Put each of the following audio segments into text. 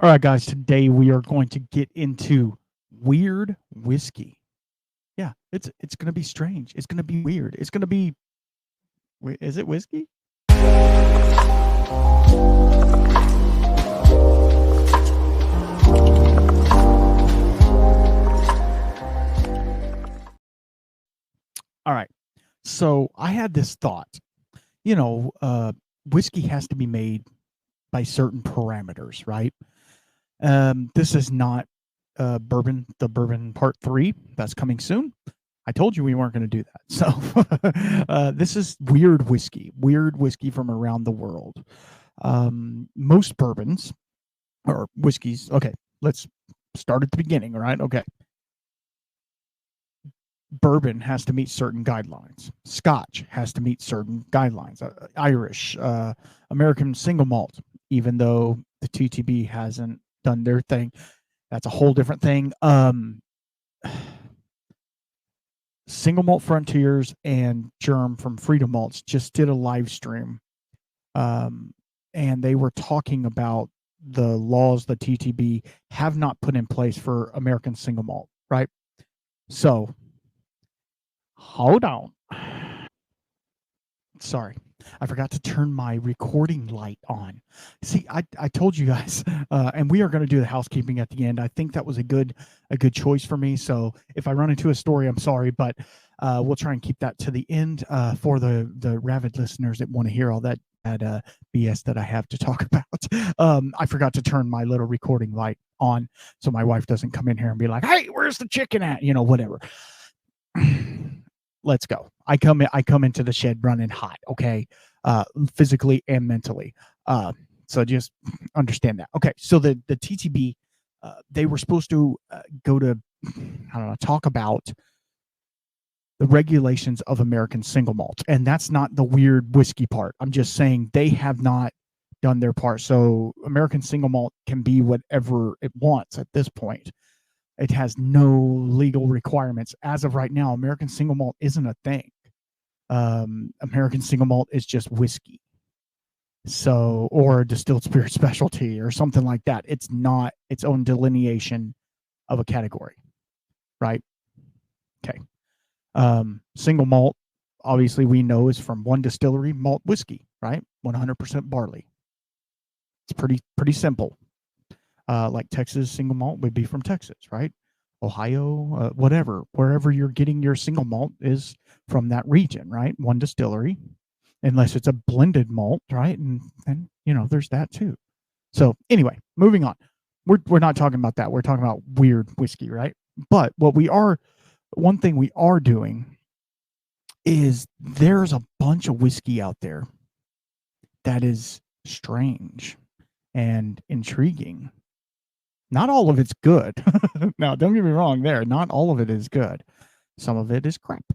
All right, guys, today we are going to get into weird whiskey. Yeah, it's going to be strange. It's going to be weird. It's going to be is it whiskey? All right. So, I had this thought. You know, whiskey has to be made by certain parameters, right? This is not bourbon, the bourbon part 3 that's coming soon. I told you we weren't going to do that. So this is weird whiskey from around the world. Most bourbons or whiskeys. Okay, let's start at the beginning. All right. Okay. Bourbon has to meet certain guidelines. Scotch has to meet certain guidelines. Irish, American single malt, even though the TTB hasn't done their thing. That's a whole different thing. Single Malt Frontiers and Germ from Freedom Malts just did a live stream, and they were talking about the laws the TTB have not put in place for American single malt, right? So, hold on. Sorry, I forgot to turn my recording light on. See, I told you guys, and we are going to do the housekeeping at the end. I think that was a good choice for me. So if I run into a story, I'm sorry, but we'll try and keep that to the end for the rabid listeners that want to hear all that BS that I have to talk about. I forgot to turn my little recording light on so my wife doesn't come in here and be like, "Hey, where's the chicken at?" You know, whatever. Let's go. I come into the shed running hot, okay, physically and mentally. So just understand that. Okay, so the TTB, they were supposed to go to, I don't know, talk about the regulations of American single malt, and that's not the weird whiskey part. I'm just saying they have not done their part. So American single malt can be whatever it wants at this point. It has no legal requirements. As of right now, American single malt isn't a thing. American single malt is just whiskey. So, or a distilled spirit specialty or something like that. It's not its own delineation of a category, right? Okay. Single malt, obviously we know, is from one distillery, malt whiskey, right? 100% barley. It's pretty simple. Like Texas single malt would be from Texas, right? Ohio, whatever, wherever you're getting your single malt is from that region, right? One distillery, unless it's a blended malt, right? And you know, there's that too. So anyway, moving on. We're not talking about that. We're talking about weird whiskey, right? But one thing we are doing is there's a bunch of whiskey out there that is strange and intriguing. Not all of it's good. Now, don't get me wrong there. Not all of it is good. Some of it is crap.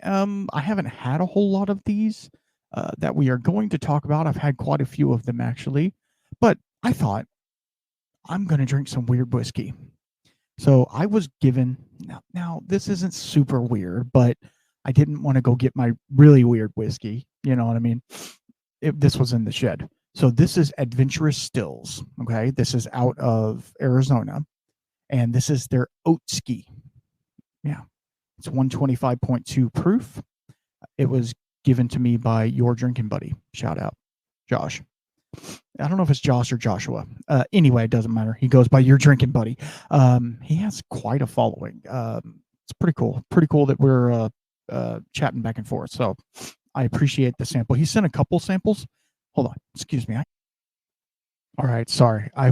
I haven't had a whole lot of these that we are going to talk about. I've had quite a few of them, actually. But I thought, I'm going to drink some weird whiskey. So I was given, now this isn't super weird, but I didn't want to go get my really weird whiskey. You know what I mean? This was in the shed. So this is Adventurous Stills, okay? This is out of Arizona, and this is their Oatski. Yeah, it's 125.2 proof. It was given to me by your drinking buddy. Shout out, Josh. I don't know if it's Josh or Joshua. Anyway, it doesn't matter. He goes by your drinking buddy. He has quite a following. It's pretty cool. Pretty cool that we're chatting back and forth. So I appreciate the sample. He sent a couple samples. Hold on. Excuse me. All right. Sorry. I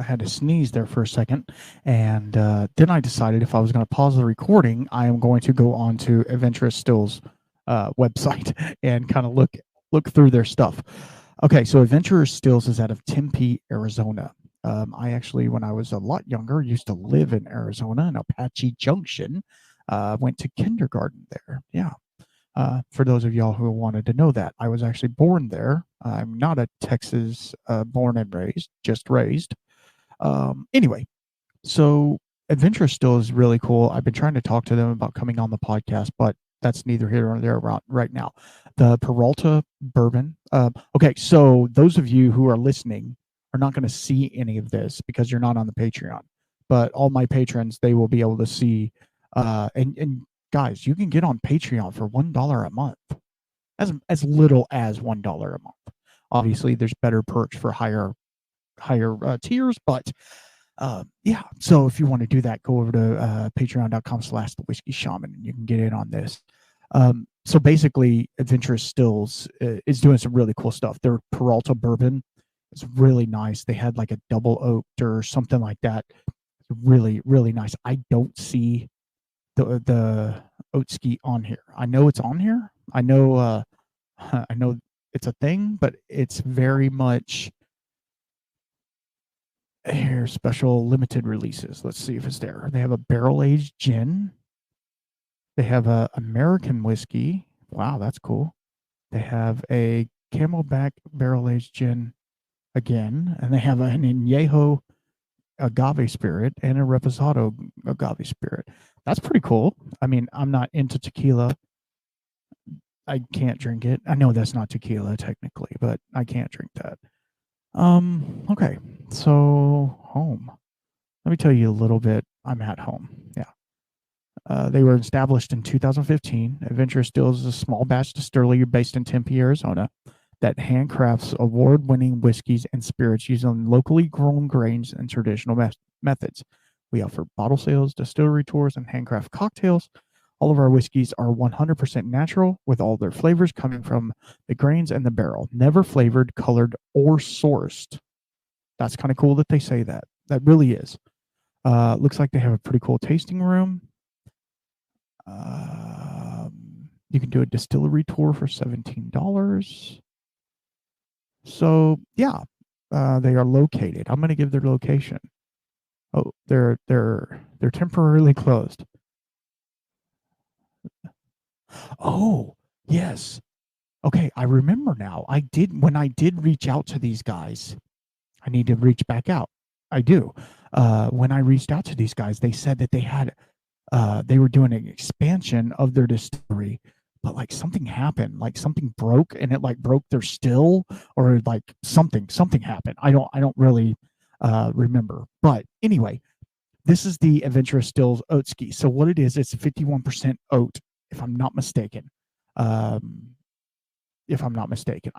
had to sneeze there for a second. And then I decided if I was going to pause the recording, I am going to go on to Adventurous Stills website and kind of look through their stuff. Okay. So Adventurous Stills is out of Tempe, Arizona. I actually, when I was a lot younger, used to live in Arizona in Apache Junction. Went to kindergarten there. Yeah. For those of y'all who wanted to know that, I was actually born there. I'm not a Texas born and raised, just raised. Anyway, so Adventurous Still is really cool. I've been trying to talk to them about coming on the podcast, but that's neither here nor there right now. The Peralta bourbon. Okay, so those of you who are listening are not going to see any of this because you're not on the Patreon. But all my patrons, they will be able to see. And guys, you can get on Patreon for $1 a month, as little as $1 a month. Obviously, there's better perks for higher tiers, but yeah. So if you want to do that, go over to patreon.com/the whiskey shaman, and you can get in on this. So basically, Adventurous Stills is doing some really cool stuff. Their Peralta bourbon is really nice. They had like a double oaked or something like that. It's really, really nice. I don't see the Oatski on here. I know it's on here. I know it's a thing, but it's very much here. Special limited releases. Let's see if it's there. They have a barrel aged gin. They have a American whiskey. Wow, that's cool. They have a Camelback barrel aged gin again, and they have an Añejo agave spirit and a Reposado agave spirit. That's pretty cool. I mean, I'm not into tequila. I can't drink it. I know that's not tequila technically, but I can't drink that. Okay. So home. Let me tell you a little bit. I'm at home. Yeah. They were established in 2015. Adventurous Stills is a small batch distillery based in Tempe, Arizona, that handcrafts award-winning whiskeys and spirits using locally grown grains and traditional methods. We offer bottle sales, distillery tours, and handcraft cocktails. All of our whiskeys are 100% natural, with all their flavors coming from the grains and the barrel, never flavored, colored, or sourced. That's kind of cool that they say that. That really is. Looks like they have a pretty cool tasting room. You can do a distillery tour for $17. So yeah, they are located. I'm going to give their location. Oh, they're temporarily closed. Oh, yes. Okay, I remember now. When I did reach out to these guys, I need to reach back out. I do. When I reached out to these guys, they said that they were doing an expansion of their distillery, but like something happened, like something broke, and it like broke their still, or like something happened. I don't really remember. But anyway, this is the Adventurous Stills Oatski. So what it is, it's 51% oat, if I'm not mistaken. I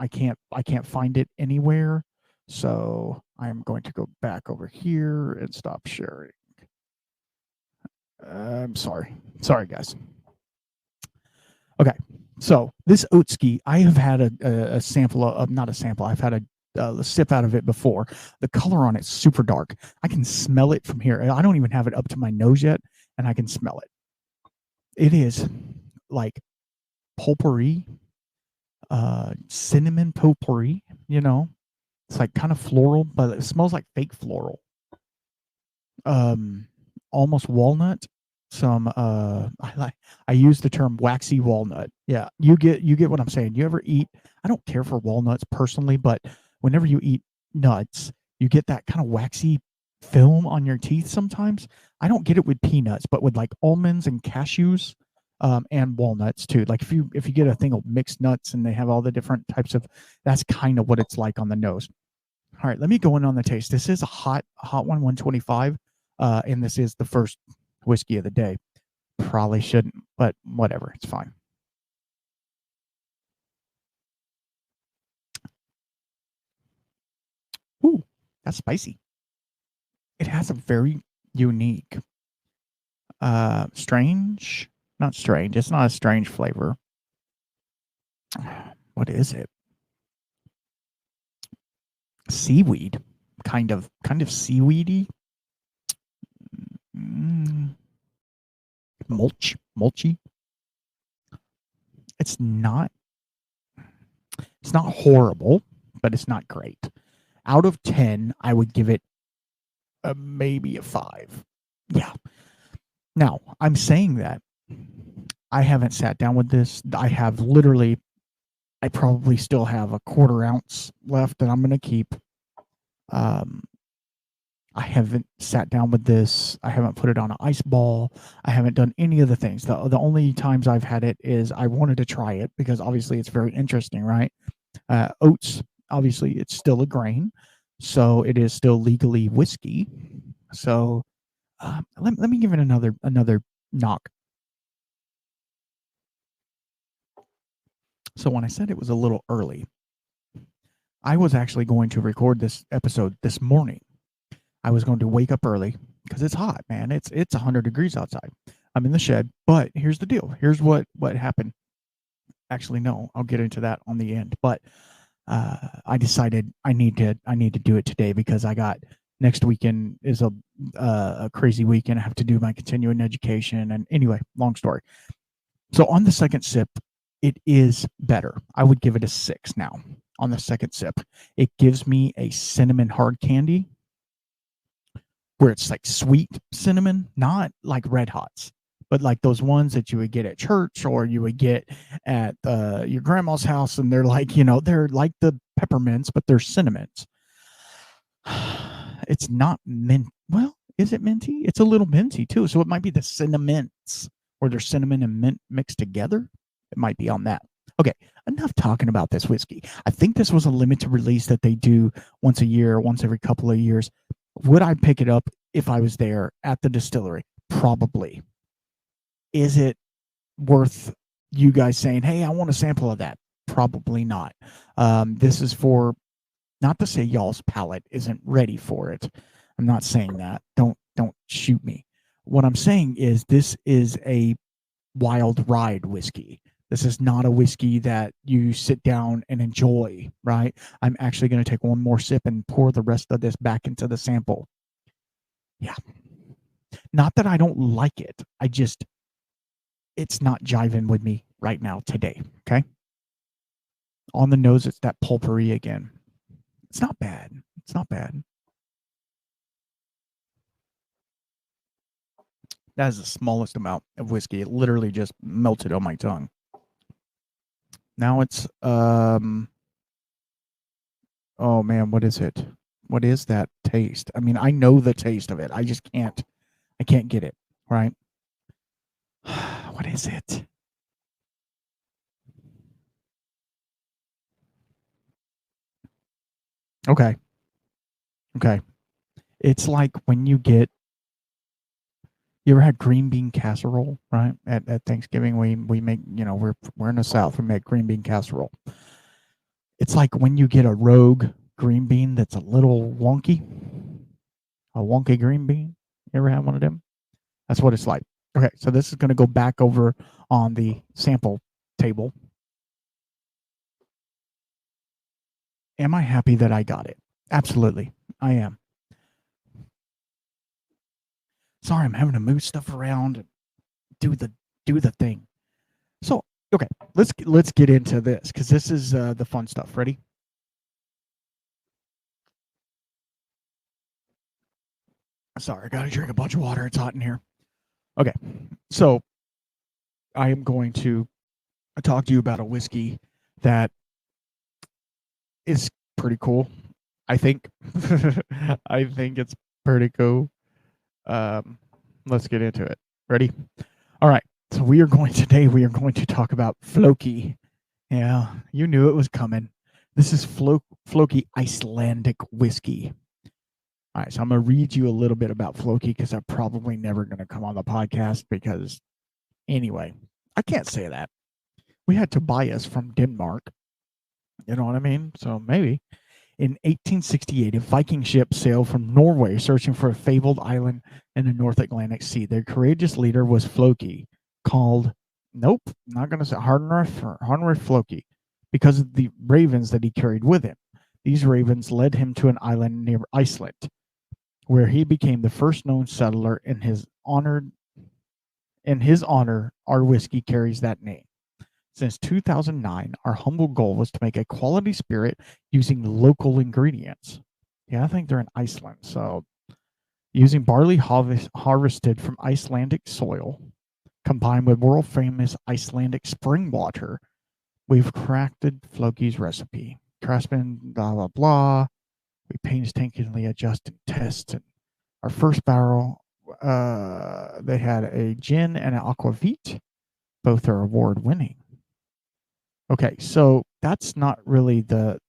can't find it anywhere. So I'm going to go back over here and stop sharing. I'm sorry. Sorry, guys. Okay. So this Oatski, I have had a sample of, not a sample, I've had a sip out of it before. The color on it's super dark. I can smell it from here. I don't even have it up to my nose yet, and I can smell it. It is like potpourri, cinnamon potpourri, you know. It's like kind of floral, but it smells like fake floral. Almost walnut. Some I use the term waxy walnut. Yeah, you get what I'm saying. You ever eat? I don't care for walnuts personally, but whenever you eat nuts, you get that kind of waxy film on your teeth sometimes. I don't get it with peanuts, but with like almonds and cashews, and walnuts too. Like if you get a thing of mixed nuts and they have all the different types of, that's kind of what it's like on the nose. All right, let me go in on the taste. This is a hot one, 125, and this is the first whiskey of the day. Probably shouldn't, but whatever, it's fine. Ooh, that's spicy. It has a very unique, strange, not strange. It's not a strange flavor. What is it? Seaweed, kind of seaweedy. Mulchy. It's not horrible, but it's not great. Out of 10, I would give it maybe a 5. Yeah. Now, I'm saying that I haven't sat down with this. I probably still have a 1/4 ounce left that I'm going to keep. I haven't sat down with this. I haven't put it on an ice ball. I haven't done any of the things. The only times I've had it is I wanted to try it because obviously it's very interesting, right? Oats, obviously it's still a grain. So it is still legally whiskey. So let me give it another knock. So when I said it was a little early, I was actually going to record this episode this morning. I was going to wake up early because it's hot, man. It's 100 degrees outside. I'm in the shed, but here's the deal. Here's what happened. Actually, no, I'll get into that on the end. But I decided I need to do it today because I got next weekend is a crazy weekend. I have to do my continuing education, and anyway, long story. So on the second sip, it is better. I would give it a 6 now. On the second sip, it gives me a cinnamon hard candy, where it's like sweet cinnamon, not like Red Hots, but like those ones that you would get at church or you would get at your grandma's house, and they're like, they're like the peppermints, but they're cinnamons. It's not mint. Well, is it minty? It's a little minty too, so it might be the cinnamons, where there's cinnamon and mint mixed together. It might be on that. Okay, enough talking about this whiskey. I think this was a limited release that they do once a year, once every couple of years. Would I pick it up if I was there at the distillery? Probably. Is it worth you guys saying, hey, I want a sample of that? Probably not. This is for, not to say y'all's palate isn't ready for it. I'm not saying that. Don't shoot me. What I'm saying is this is a wild ride whiskey. This is not a whiskey that you sit down and enjoy, right? I'm actually going to take one more sip and pour the rest of this back into the sample. Yeah. Not that I don't like it. It's not jiving with me right now today, okay? On the nose, it's that pulpery again. It's not bad. It's not bad. That is the smallest amount of whiskey. It literally just melted on my tongue. Now it's oh man, what is it? What is that taste? I mean, I know the taste of it. I can't get it, right? What is it? Okay. It's like when you ever had green bean casserole, right? At Thanksgiving, we make, we're in the South, we make green bean casserole. It's like when you get a rogue green bean that's a little wonky, a wonky green bean. You ever had one of them? That's what it's like. Okay, so this is going to go back over on the sample table. Am I happy that I got it? Absolutely, I am. Sorry, I'm having to move stuff around and do the thing. So, okay, let's get into this because this is the fun stuff. Ready? Sorry, I gotta drink a bunch of water. It's hot in here. Okay, so I am going to talk to you about a whiskey that is pretty cool. I think. I think it's pretty cool. Let's get into it. Ready? All right. So we are going to talk about Flóki. Yeah, you knew it was coming. This is Flóki Icelandic whiskey. All right, so I'm going to read you a little bit about Flóki because I'm probably never going to come on the podcast because, anyway, I can't say that. We had Tobias from Denmark. You know what I mean? So maybe. In 1868, a Viking ship sailed from Norway searching for a fabled island in the North Atlantic Sea. Their courageous leader was Flóki, called, nope, not going to say Harnrif Flóki, because of the ravens that he carried with him. These ravens led him to an island near Iceland, where he became the first known settler. In his honor, our whiskey carries that name. Since 2009, our humble goal was to make a quality spirit using local ingredients. Yeah, I think they're in Iceland. So, using barley harvested from Icelandic soil, combined with world famous Icelandic spring water, we've crafted Flóki's recipe. Craftsman, blah, blah, blah. We painstakingly adjusted tests. And our first barrel, they had a gin and an aquavit. Both are award winning. Okay, so that's not really the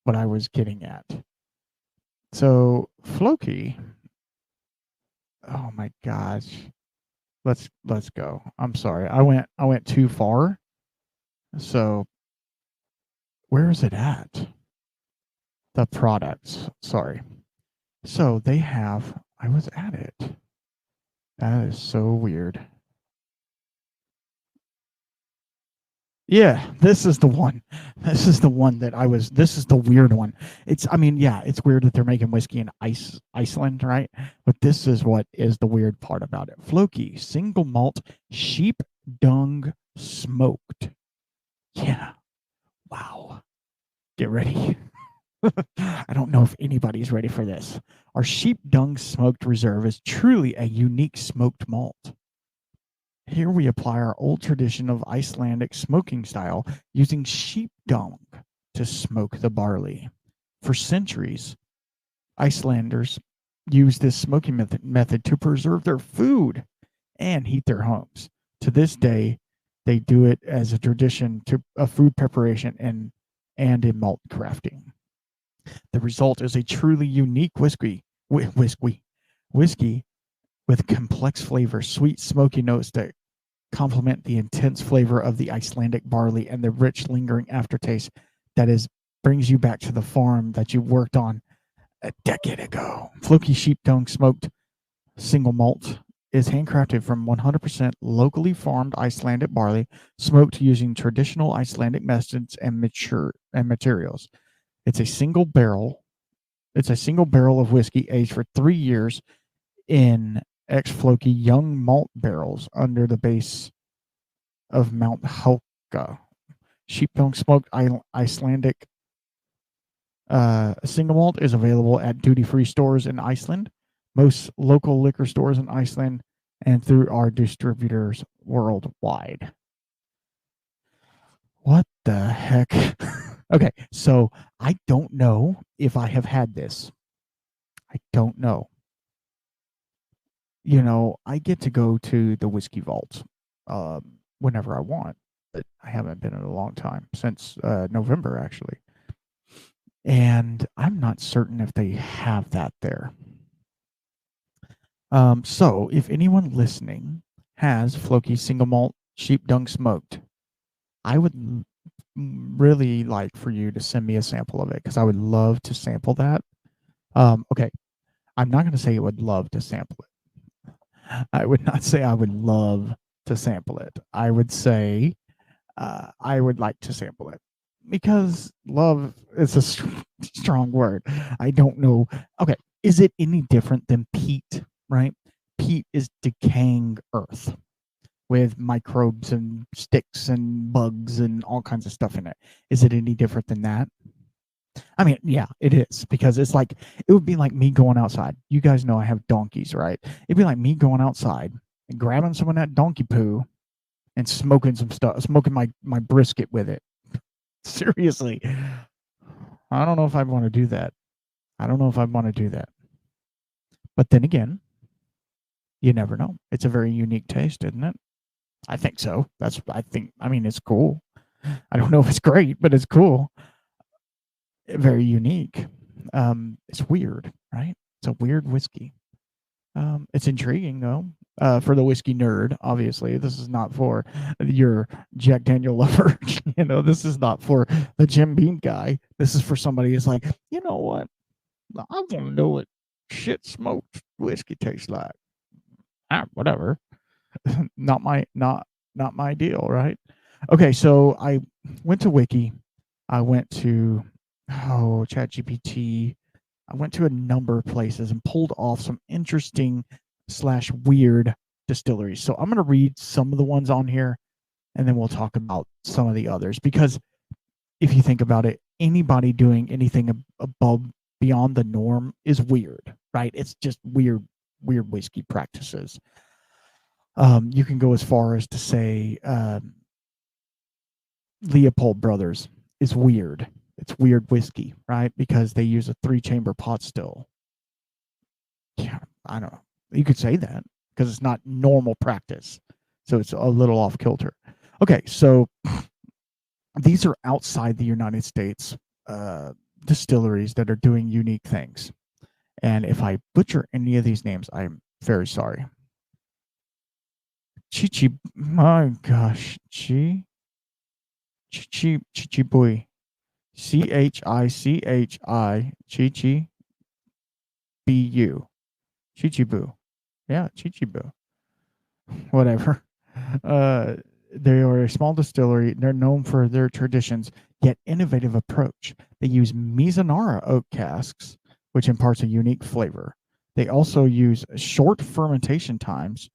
what I was getting at. So Flóki. Oh my gosh. Let's go. I'm sorry. I went too far. So where is it at? The products. Sorry. So they have I was at it. That is so weird. Yeah, this is the one. This is the one that this is the weird one. I mean, yeah, it's weird that they're making whiskey in Iceland, right? But this is what is the weird part about it. Flóki, single malt, sheep dung smoked. Yeah. Wow. Get ready. I don't know if anybody's ready for this. Our Sheep Dung Smoked Reserve is truly a unique smoked malt. Here we apply our old tradition of Icelandic smoking style using sheep dung to smoke the barley. For centuries, Icelanders used this smoking method to preserve their food and heat their homes. To this day, they do it as a tradition to a food preparation and in malt crafting. The result is a truly unique whiskey with complex flavor, sweet, smoky notes that complement the intense flavor of the Icelandic barley and the rich, lingering aftertaste that brings you back to the farm that you worked on a decade ago. Flóki Sheep Dung Smoked Single Malt is handcrafted from 100% locally farmed Icelandic barley, smoked using traditional Icelandic methods and materials. It's a single barrel of whiskey aged for 3 years in ex-Flóki young malt barrels under the base of Mount Helga. Sheep Dung Smoked Icelandic single malt is available at duty-free stores in Iceland, most local liquor stores in Iceland, and through our distributors worldwide. What the heck? Okay, so I don't know if I have had this. I don't know. You know, I get to go to the whiskey vault whenever I want, but I haven't been in a long time, since November actually. And I'm not certain if they have that there. So if anyone listening has Flóki single malt sheep dung smoked, I would really like for you to send me a sample of it because I would love to sample that. Okay, I'm not going to say I would love to sample it. I would not say I would love to sample it. I would say I would like to sample it because love is a strong word. I don't know. Okay, is it any different than peat, right? Peat is decaying earth with microbes and sticks and bugs and all kinds of stuff in it. Is it any different than that? I mean, yeah, it is because it would be like me going outside. You guys know I have donkeys, right? It'd be like me going outside and grabbing some of that donkey poo and smoking some stuff, smoking my brisket with it. Seriously. I don't know if I'd want to do that. But then again, you never know. It's a very unique taste, isn't it? I think so. I mean, it's cool. I don't know if it's great, but it's cool. Very unique. It's weird, right? It's a weird whiskey. It's intriguing though. For the whiskey nerd, obviously, this is not for your Jack Daniel lover. This is not for the Jim Beam guy. This is for somebody who's like, you know what? I want to know what shit smoked whiskey tastes like. Whatever. not my deal, right? Okay, so I went to Wiki. I went to ChatGPT. I went to a number of places and pulled off some interesting / weird distilleries. So I'm going to read some of the ones on here, and then we'll talk about some of the others. Because if you think about it, anybody doing anything above beyond the norm is weird, right? It's just weird whiskey practices. You can go as far as to say Leopold Brothers is weird. It's weird whiskey, right? Because they use a 3-chamber pot still. Yeah, I don't know. You could say that because it's not normal practice. So it's a little off kilter. Okay, so these are outside the United States distilleries that are doing unique things. And if I butcher any of these names, I'm very sorry. My gosh, Chichibu. Chichibu. Chichibu. Chichibu. Yeah, Chichibu. Whatever. Uh, they are a small distillery. They're known for their traditions, yet innovative approach. They use Mizunara oak casks, which imparts a unique flavor. They also use short fermentation times,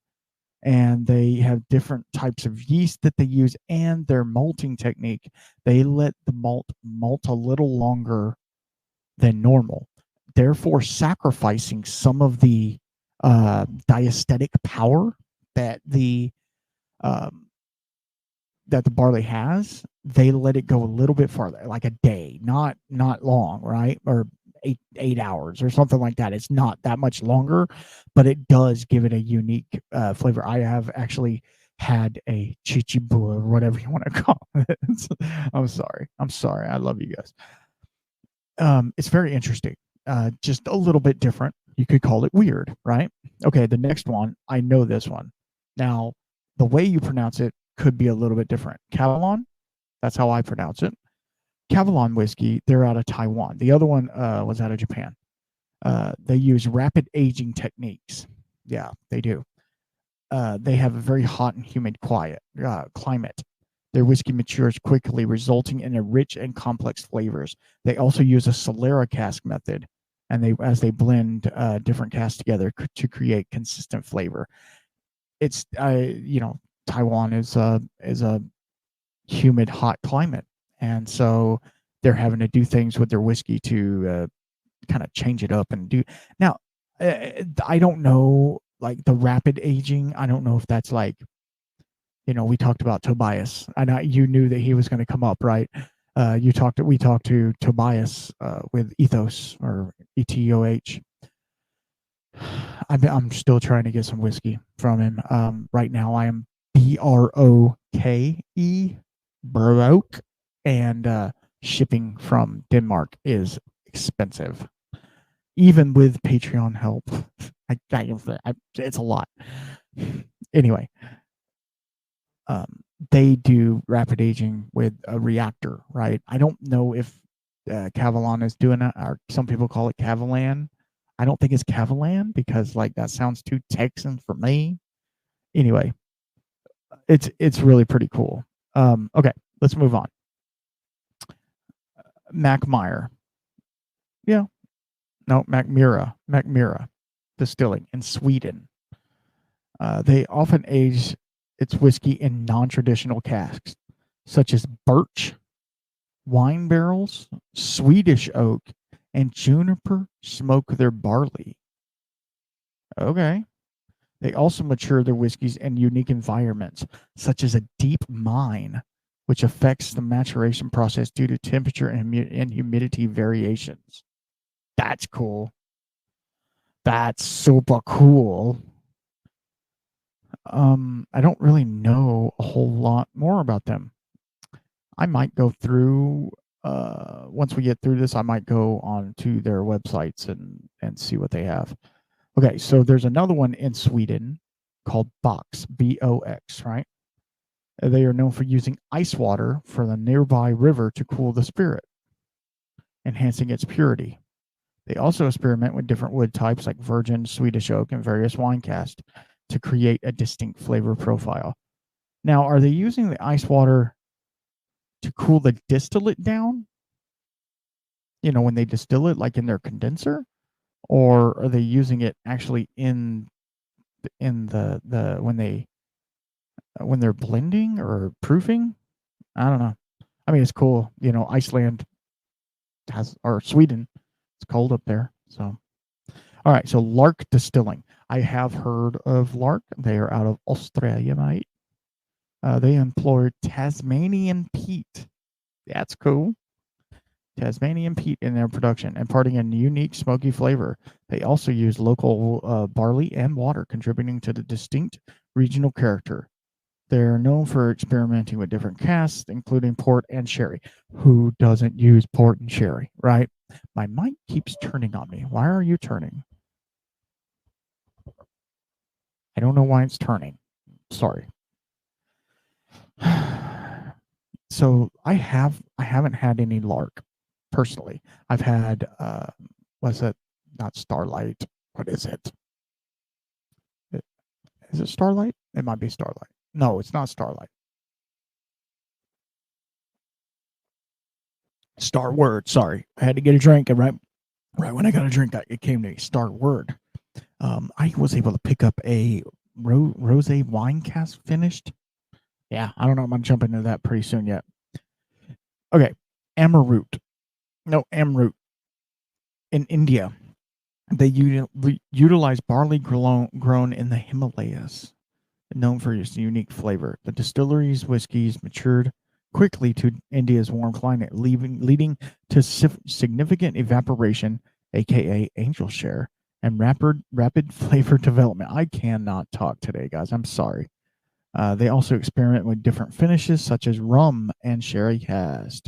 and they have different types of yeast that they use, and their malting technique. They let the malt a little longer than normal, therefore sacrificing some of the diastatic power that the um, that the barley has. They let it go a little bit farther, like a day, not long, right? Or 8 hours or something like that. It's not that much longer, but it does give it a unique flavor. I have actually had a chichibu or whatever you want to call it. I'm sorry. I love you guys. It's very interesting. Just a little bit different. You could call it weird, right? Okay, the next one, I know this one. Now, the way you pronounce it could be a little bit different. Kavalan, that's how I pronounce it. Kavalan whiskey, they're out of Taiwan. The other one was out of Japan. They use rapid aging techniques. Yeah, they do. They have a very hot and humid climate. Their whiskey matures quickly, resulting in a rich and complex flavors. They also use a Solera cask method, and they blend different casks together to create consistent flavor. It's Taiwan is a humid, hot climate, and so they're having to do things with their whiskey to kind of change it up and do. Now, I don't know, like the rapid aging. I don't know if that's like, we talked about Tobias. You knew that he was going to come up, right? We talked to Tobias with Ethos or ETOH. I'm still trying to get some whiskey from him. Right now, I am BROKE, Broke, and shipping from Denmark is expensive, even with Patreon help. It's a lot. Anyway, they do rapid aging with a reactor, right? I don't know if Kavalan is doing it, or some people call it Kavalan. I don't think it's Kavalan because that sounds too Texan for me. Anyway, it's really pretty cool. Okay, let's move on. Mackmyra. Yeah. No, Mackmyra Distilling in Sweden. They often age its whiskey in non-traditional casks, such as birch, wine barrels, Swedish oak, and juniper smoke their barley. Okay. They also mature their whiskeys in unique environments, such as a deep mine, which affects the maturation process due to temperature and humidity variations. That's cool. That's super cool. I don't really know a whole lot more about them. I might go through, once we get through this, I might go on to their websites and see what they have. Okay, so there's another one in Sweden called Box, BOX, right? They are known for using ice water from the nearby river to cool the spirit, enhancing its purity. They also experiment with different wood types like virgin, Swedish oak, and various wine casks to create a distinct flavor profile. Now, are they using the ice water to cool the distillate down? When they distill it, like in their condenser, or are they using it actually in the when they're blending or proofing? I don't know. I mean, it's cool. Iceland or Sweden, it's cold up there. So, all right. So Lark Distilling. I have heard of Lark. They are out of Australia, mate. They employ Tasmanian peat. That's cool. Tasmanian peat in their production, imparting a unique smoky flavor. They also use local barley and water, contributing to the distinct regional character. They're known for experimenting with different casks, including port and sherry. Who doesn't use port and sherry, right? My mic keeps turning on me. Why are you turning? I don't know why it's turning. Sorry. So I haven't had any lark personally. I've had what's it? Not Starlight. What is it? Is it Starlight? It might be Starlight. No, it's not Starlight. Starward. Sorry, I had to get a drink, and right when I got a drink, it came to me. Starward. I was able to pick up a rosé wine cask finished. Yeah, I don't know. I'm gonna jump into that pretty soon yet. Okay, Amroot. No, Amroot. In India, they utilize barley grown in the Himalayas, known for its unique flavor. The distillery's whiskeys matured quickly to India's warm climate, leading to significant evaporation, aka angel share, and rapid flavor development. I cannot talk today, guys. I'm sorry. They also experiment with different finishes, such as rum and sherry cask.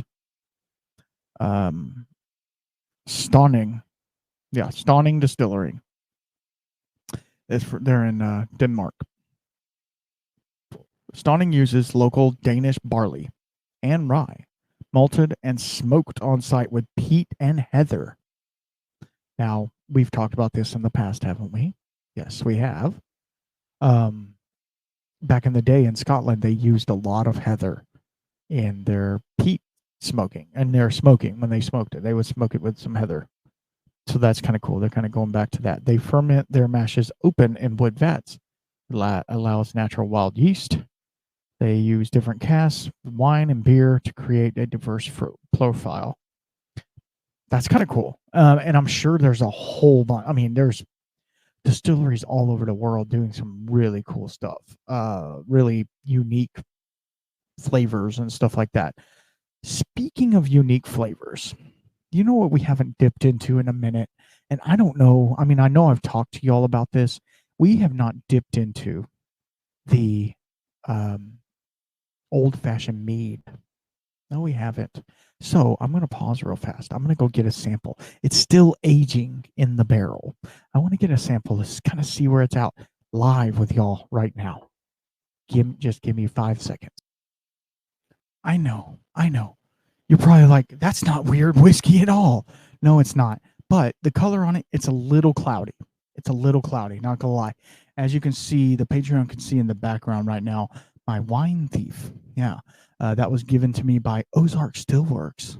Stauning Distillery. They're in Denmark. Stauning uses local Danish barley and rye, malted and smoked on site with peat and heather. Now, we've talked about this in the past, haven't we? Yes, we have. Back in the day in Scotland, they used a lot of heather in their peat smoking, and their smoking. When they smoked it, they would smoke it with some heather. So that's kind of cool. They're kind of going back to that. They ferment their mashes open in wood vats. Allows natural wild yeast. They use different casks, wine and beer to create a diverse profile. That's kind of cool. And I'm sure there's a whole bunch. I mean, there's distilleries all over the world doing some really cool stuff, really unique flavors and stuff like that. Speaking of unique flavors, you know what we haven't dipped into in a minute? And I don't know. I mean, I know I've talked to y'all about this. We have not dipped into the old-fashioned mead. No, we haven't. So I'm going to pause real fast. I'm going to go get a sample. It's still aging in the barrel. I want to get a sample to kind of see where it's at live with y'all right now. Just give me 5 seconds. I know. You're probably like, that's not weird whiskey at all. No, it's not. But the color on it, it's a little cloudy. Not gonna lie. As you can see, the Patreon can see in the background right now, my wine thief. Yeah. That was given to me by Ozark Stillworks.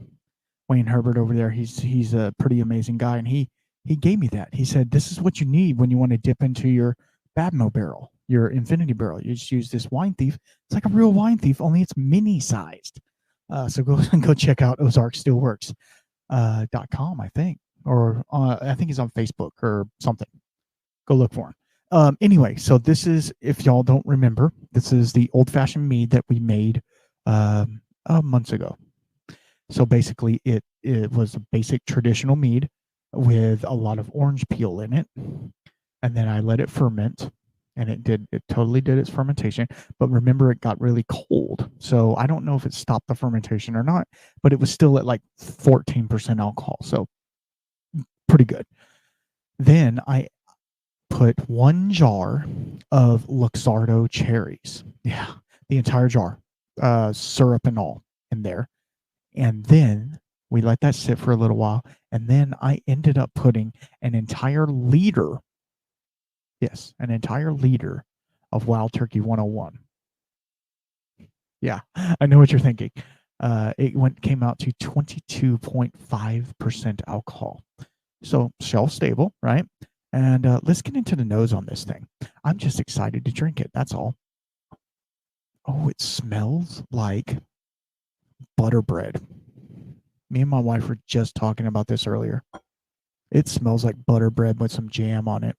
Wayne Herbert over there, he's a pretty amazing guy, and he gave me that. He said, this is what you need when you want to dip into your Badmo barrel, your Infinity barrel. You just use this wine thief. It's like a real wine thief, only it's mini sized. So go check out ozarkstillworks.com, I think, or I think he's on Facebook or something. Go look for him. Anyway, so this is, if y'all don't remember, this is the old-fashioned mead that we made months ago. So basically, it was a basic traditional mead with a lot of orange peel in it, and then I let it ferment, and it totally did its fermentation. But remember, it got really cold, so I don't know if it stopped the fermentation or not, but it was still at like 14% alcohol, so pretty good. Then I put 1 jar of Luxardo cherries. Yeah, the entire jar, syrup and all in there. And then we let that sit for a little while. And then I ended up putting an entire liter. Yes, an entire liter of Wild Turkey 101. Yeah, I know what you're thinking. It came out to 22.5% alcohol. So shelf stable, right? And let's get into the nose on this thing. I'm just excited to drink it. That's all. Oh, it smells like butter bread. Me and my wife were just talking about this earlier. It smells like butter bread with some jam on it.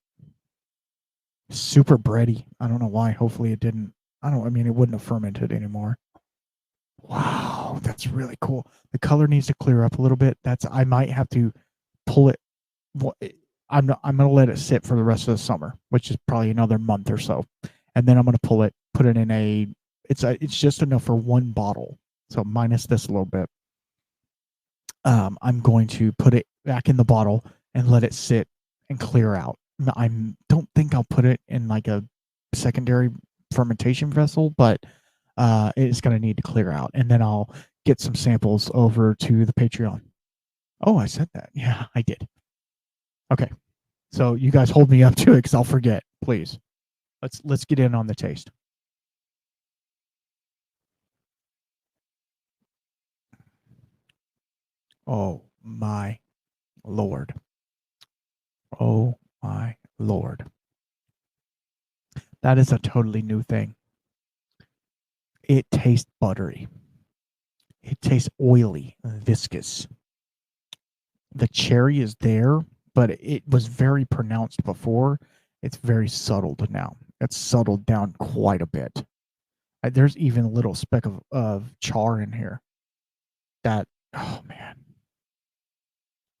Super bready. I don't know why. Hopefully it didn't. I mean, it wouldn't have fermented anymore. Wow, that's really cool. The color needs to clear up a little bit. I might have to pull it. I'm gonna let it sit for the rest of the summer, which is probably another month or so, and then I'm gonna pull it, put it in it's just enough for 1 bottle, so minus this a little bit. I'm going to put it back in the bottle and let it sit and clear out. I don't think I'll put it in like a secondary fermentation vessel, but it's going to need to clear out. And then I'll get some samples over to the Patreon. Oh, I said that. Yeah, I did. Okay. So you guys hold me up to it because I'll forget, please. Let's get in on the taste. Oh my Lord. Oh my Lord. That is a totally new thing. It tastes buttery. It tastes oily, viscous. The cherry is there, but it was very pronounced before. It's very subtle now. It's settled down quite a bit. There's even a little speck of char in here. That, oh man.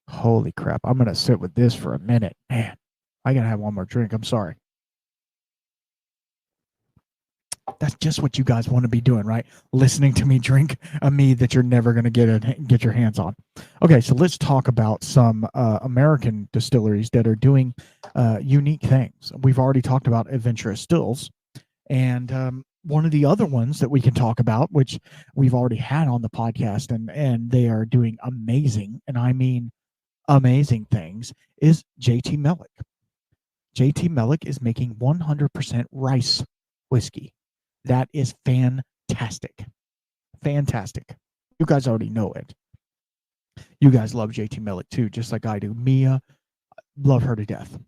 Holy crap. I'm going to sit with this for a minute. Man, I got to have one more drink. I'm sorry. That's just what you guys want to be doing, right? Listening to me drink a mead that you're never going to get your hands on. Okay, so let's talk about some American distilleries that are doing unique things. We've already talked about Adventurous Stills, and one of the other ones that we can talk about, which we've already had on the podcast, and they are doing amazing, and I mean amazing things, is JT Mellick. JT Mellick is making 100% rice whiskey. That is fantastic. Fantastic. You guys already know it. You guys love JT Mellick too, just like I do. Mia, love her to death.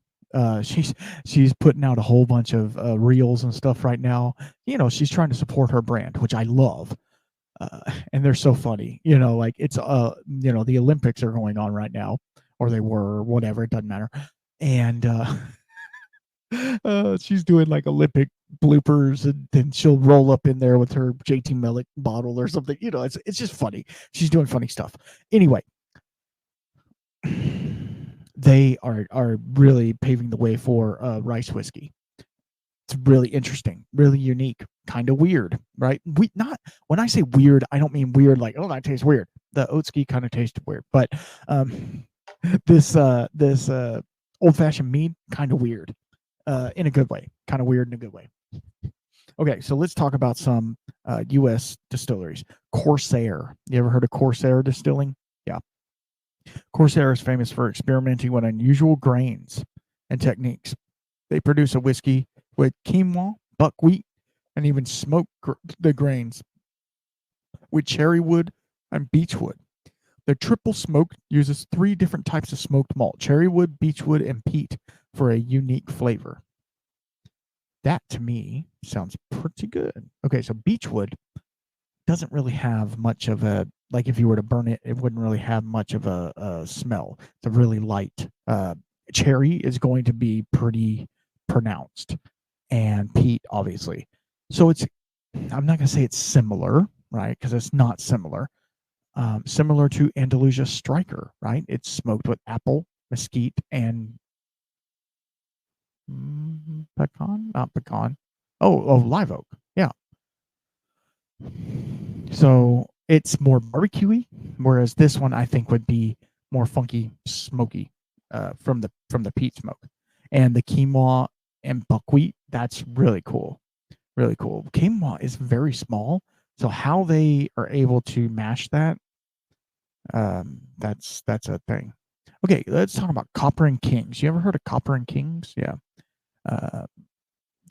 She's putting out a whole bunch of reels and stuff right now. You know, she's trying to support her brand, which I love. And they're so funny. You know, like it's you know, the Olympics are going on right now, or they were, or whatever. It doesn't matter. And she's doing like Olympic bloopers, and then she'll roll up in there with her JT Mellick bottle or something. You know, it's just funny. She's doing funny stuff. Anyway, they are really paving the way for rice whiskey. It's really interesting, really unique, kind of weird, right? When I say weird, I don't mean weird like, oh, that tastes weird. The oatski kind of tasted weird, but this old fashioned mead, kind of weird. In a good way, kind of weird in a good way. Okay, so let's talk about some U.S. distilleries. Corsair. You ever heard of Corsair Distilling? Yeah. Corsair is famous for experimenting with unusual grains and techniques. They produce a whiskey with quinoa, buckwheat, and even smoke the grains with cherry wood and beechwood. The triple smoke uses 3 different types of smoked malt: cherrywood, beechwood, and peat, for a unique flavor. That to me sounds pretty good. Okay, so beechwood doesn't really have much of a, like if you were to burn it, it wouldn't really have much of a smell. It's a really light. Cherry is going to be pretty pronounced, and peat, obviously. So I'm not going to say it's similar, right? Because it's not similar. Similar to Andalusia Striker, right? It's smoked with apple, mesquite, and pecan, not pecan. Oh, live oak. Yeah. So it's more barbecuey, whereas this one I think would be more funky, smoky, from the peat smoke. And the quinoa and buckwheat, that's really cool. Really cool. Quinoa is very small, so how they are able to mash that, that's a thing. Okay, let's talk about Copper and Kings. You ever heard of Copper and Kings? Yeah.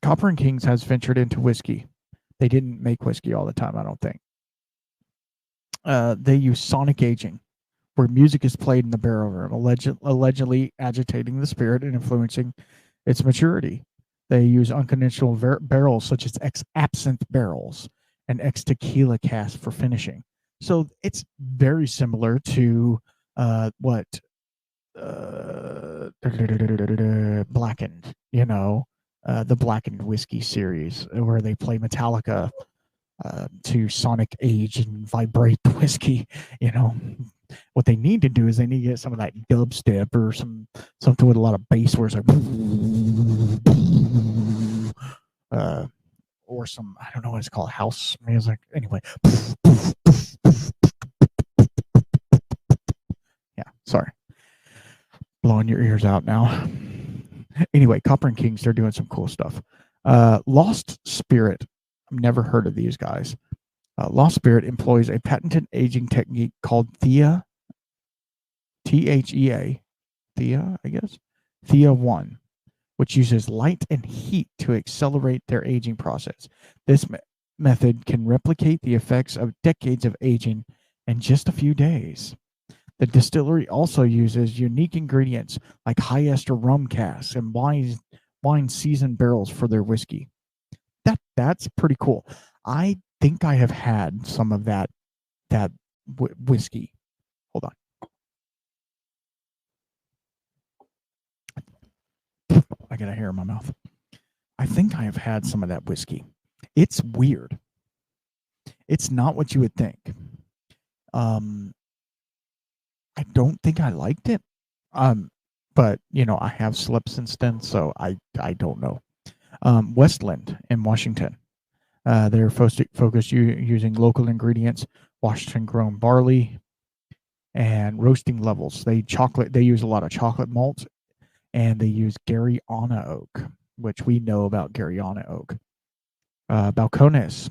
Copper and Kings has ventured into whiskey. They didn't make whiskey all the time, I don't think. They use sonic aging, where music is played in the barrel room, allegedly agitating the spirit and influencing its maturity. They use unconventional barrels such as ex-absinthe barrels and ex-tequila casks for finishing. So it's very similar to what Blackened, you know, the Blackened whiskey series, where they play Metallica to sonic age and vibrate the whiskey. You know, what they need to do is they need to get some of that dubstep or something with a lot of bass, where it's like, or some, I don't know what it's called, house music. Anyway, yeah, sorry. blowing your ears out now. Anyway, Copper and Kings, they're doing some cool stuff. Lost Spirit. I've never heard of these guys. Lost Spirit employs a patented aging technique called Thea, Thea, Thea, I guess, Thea 1, which uses light and heat to accelerate their aging process. This method can replicate the effects of decades of aging in just a few days. The distillery also uses unique ingredients like high ester rum casks and wine seasoned barrels for their whiskey. That's pretty cool. I think I have had some of that whiskey. Hold on. I got a hair in my mouth. I think I have had some of that whiskey. It's weird. It's not what you would think. I don't think I liked it. But I have slept since then, so I don't know. Westland in Washington. They're focused using local ingredients, Washington-grown barley, and roasting levels. They use a lot of chocolate malt, and they use Garyana oak, which we know about Garyana oak. Balcones.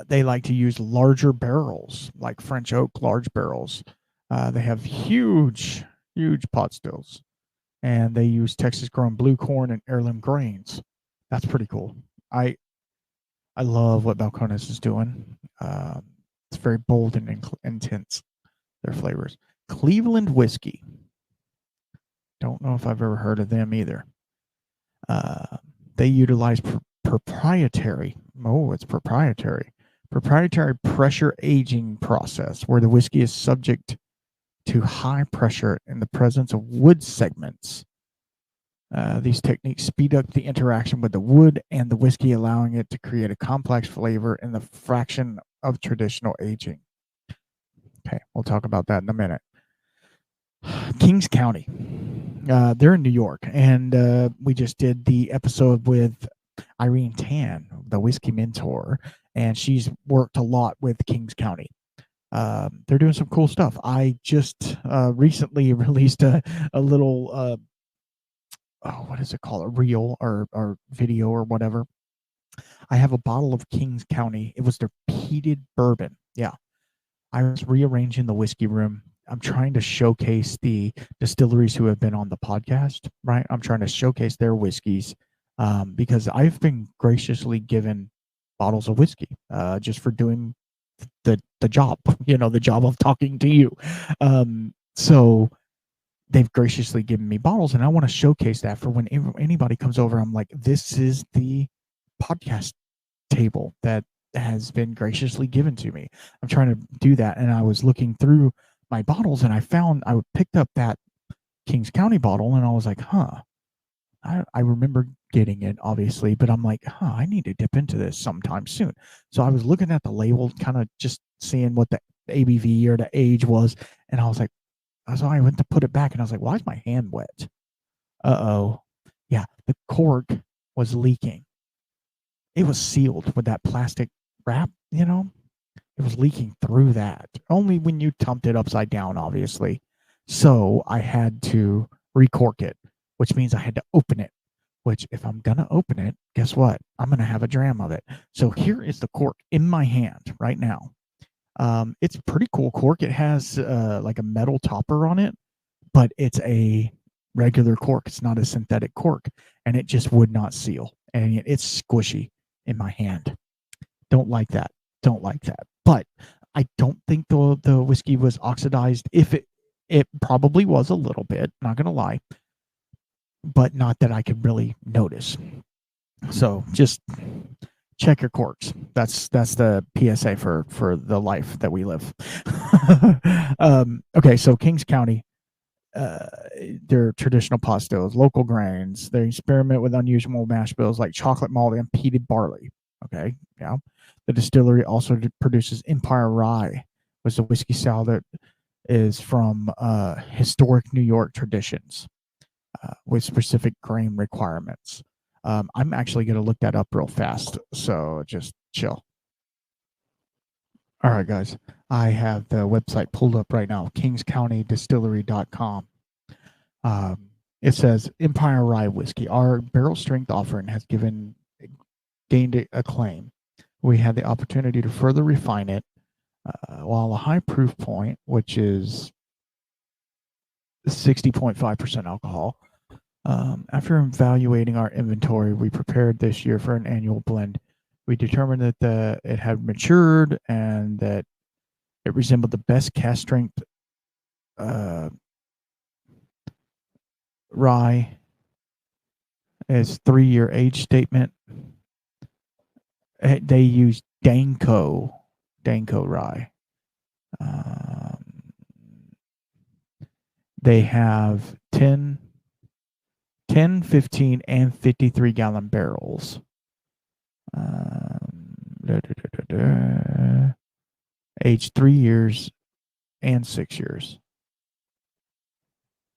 They like to use larger barrels, like French oak large barrels. They have huge pot stills, and they use Texas-grown blue corn and heirloom grains. That's pretty cool. I love what Balcones is doing. It's very bold and intense, their flavors. Cleveland Whiskey. Don't know if I've ever heard of them either. They utilize proprietary pressure aging process where the whiskey is subject to high pressure in the presence of wood segments. These techniques speed up the interaction with the wood and the whiskey, allowing it to create a complex flavor in the fraction of traditional aging. Okay, we'll talk about that in a minute. Kings County. They're in New York, and we just did the episode with Irene Tan, the whiskey mentor, and she's worked a lot with Kings County. They're doing some cool stuff. I just recently released a little what is it called? A reel or video or whatever. I have a bottle of Kings County. It was their peated bourbon. Yeah. I was rearranging the whiskey room. I'm trying to showcase the distilleries who have been on the podcast, right? I'm trying to showcase their whiskeys because I've been graciously given bottles of whiskey just for doing the job, the job of talking to you. So they've graciously given me bottles, and I want to showcase that for when anybody comes over. I'm like, this is the podcast table that has been graciously given to me. I'm trying to do that, and I was looking through my bottles, and I picked up that Kings County bottle, and I was like, I remember getting it, obviously, but I'm like, I need to dip into this sometime soon. So I was looking at the label, kind of just seeing what the ABV or the age was, and I was like, so I went to put it back, and I was like, why is my hand wet? Yeah, the cork was leaking. It was sealed with that plastic wrap, it was leaking through that. Only when you dumped it upside down, obviously. So I had to recork it, which means I had to open it, which if I'm going to open it, guess what? I'm going to have a dram of it. So here is the cork in my hand right now. It's a pretty cool cork. It has like a metal topper on it, but it's a regular cork. It's not a synthetic cork, and it just would not seal. And it's squishy in my hand. Don't like that. But I don't think the whiskey was oxidized. If it probably was a little bit, not going to lie, but not that I could really notice. So just check your corks. That's the PSA for the life that we live. Okay, so Kings County, their traditional pot stills, local grains. They experiment with unusual mash bills like chocolate malt and peated barley. Okay, yeah. The distillery also produces Empire Rye, which is a whiskey style that is from historic New York traditions with specific grain requirements. I'm actually going to look that up real fast, so just chill. All right, guys. I have the website pulled up right now, kingscountydistillery.com. It says Empire Rye Whiskey. Our barrel strength offering has gained acclaim. We had the opportunity to further refine it, while a high proof point, which is 60.5% alcohol. After evaluating our inventory, we prepared this year for an annual blend. We determined that it had matured and that it resembled the best cask strength rye. Its 3-year age statement. They use Danko rye. They have 10, 15, and 53-gallon barrels. Age 3 years and 6 years.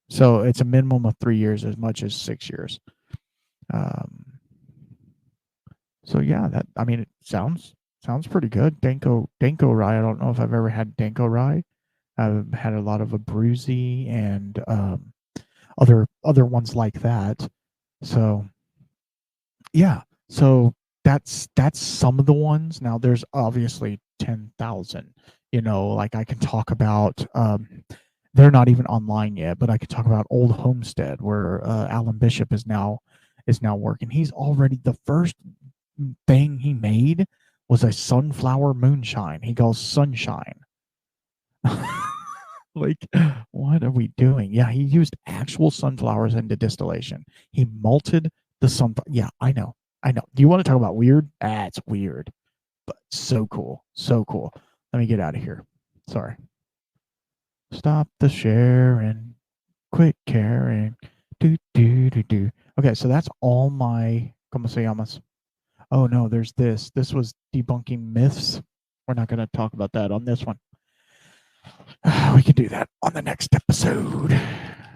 So it's a minimum of 3 years, as much as 6 years. So yeah, it sounds pretty good. Danko rye. I don't know if I've ever had Danko rye. I've had a lot of Abruzzi and other ones like that. So yeah, so that's some of the ones. Now there's obviously 10,000. Like I can talk about. They're not even online yet, but I could talk about Old Homestead, where Alan Bishop is now working. He's already, the first thing he made was a sunflower moonshine. He calls sunshine. Like, what are we doing? Yeah, he used actual sunflowers into distillation. He malted the sunflower. Yeah, I know. Do you want to talk about weird? That's weird, but so cool. Let me get out of here. Sorry. Stop the sharing. Quit caring. Do. Okay, so that's all my como se llamas. Oh no, there's this. This was debunking myths. We're not going to talk about that on this one. We can do that on the next episode.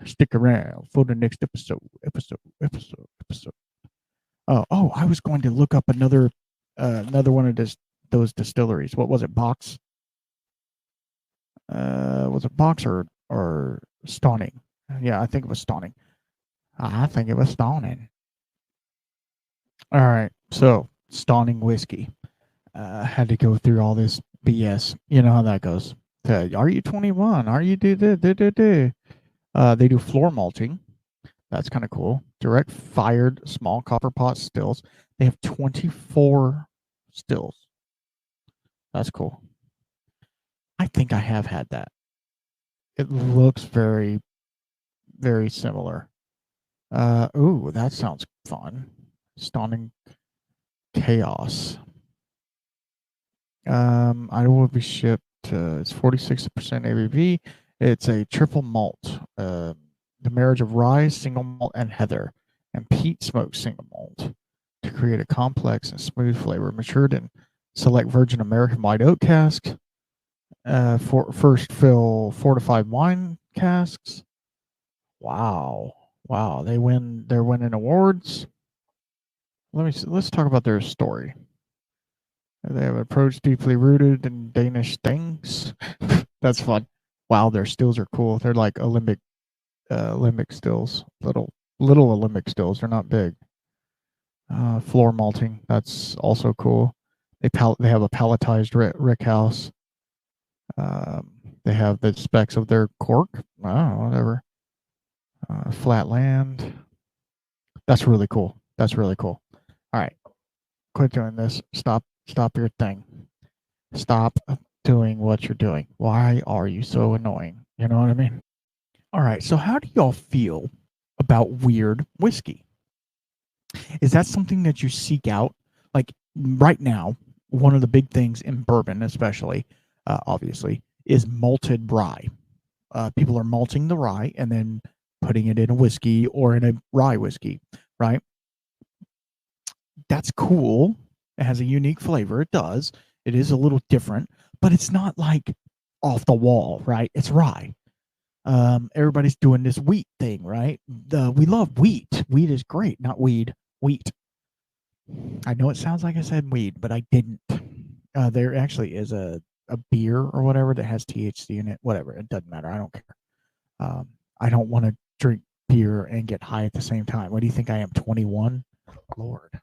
Stick around for the next episode. Oh, I was going to look up another one of those distilleries. What was it? Box? Was it Box or Stauning? Yeah, I think it was Stauning. All right, so Stauning whiskey. Had to go through all this BS. You know how that goes. Are you 21? Are you do? They do floor malting. That's kind of cool. Direct fired small copper pot stills. They have 24 stills. That's cool. I think I have had that. It looks very, very similar. Ooh, that sounds fun. Stauning Chaos. I will be shipped. It's 46% ABV. It's a triple malt. The marriage of rye, single malt, and heather, and peat smoked single malt to create a complex and smooth flavor. Matured in select virgin American white oak casks. For first fill 4 to 5 wine casks. Wow. They're winning awards. Let's talk about their story. They have an approach deeply rooted in Danish things. That's fun. Wow, their stills are cool. They're like Olympic stills. Little Olympic stills. They're not big. Floor malting. That's also cool. They have a palletized rick house. They have the specs of their cork. Whatever. Flat land. That's really cool. All right. Quit doing this. Stop your thing. Stop doing what you're doing. Why are you so annoying? You know what I mean? All right. So how do y'all feel about weird whiskey? Is that something that you seek out? Like right now, one of the big things in bourbon, especially, obviously, is malted rye. People are malting the rye and then putting it in a whiskey or in a rye whiskey, right? That's cool. It has a unique flavor. It does. It is a little different, but it's not like off the wall, right? It's rye. Everybody's doing this wheat thing, right? We love wheat. Wheat is great, not weed. Wheat. I know it sounds like I said weed, but I didn't. There actually is a beer or whatever that has THC in it. Whatever, it doesn't matter. I don't care. I don't want to drink beer and get high at the same time. What do you think I am, 21? Lord.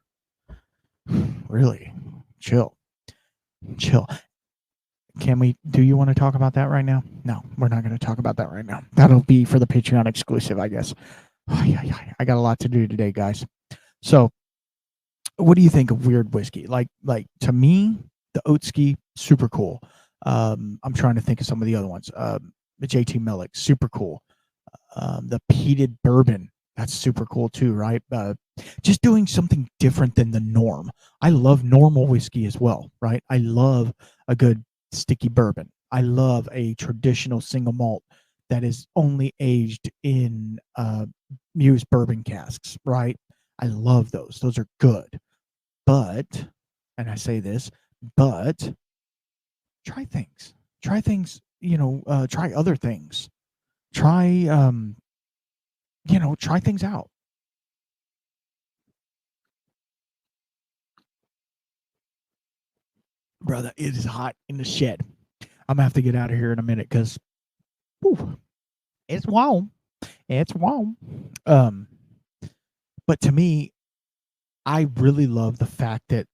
Really? Chill. Do you want to talk about that right now? No, we're not going to talk about that right now. That'll be for the Patreon exclusive, I guess. I got a lot to do today, guys. So, what do you think of weird whiskey? Like to me, the Oatski, super cool. I'm trying to think of some of the other ones. The JT Mellick, super cool. The peated bourbon, that's super cool too, right? Just doing something different than the norm. I love normal whiskey as well, right? I love a good sticky bourbon. I love a traditional single malt that is only aged in used bourbon casks, right? I love those. Those are good. But, and I say this, but try things. Try things, try other things. Try, try things out. Brother, it is hot in the shed. I'm gonna have to get out of here in a minute because it's warm. It's warm. But to me, I really love the fact that,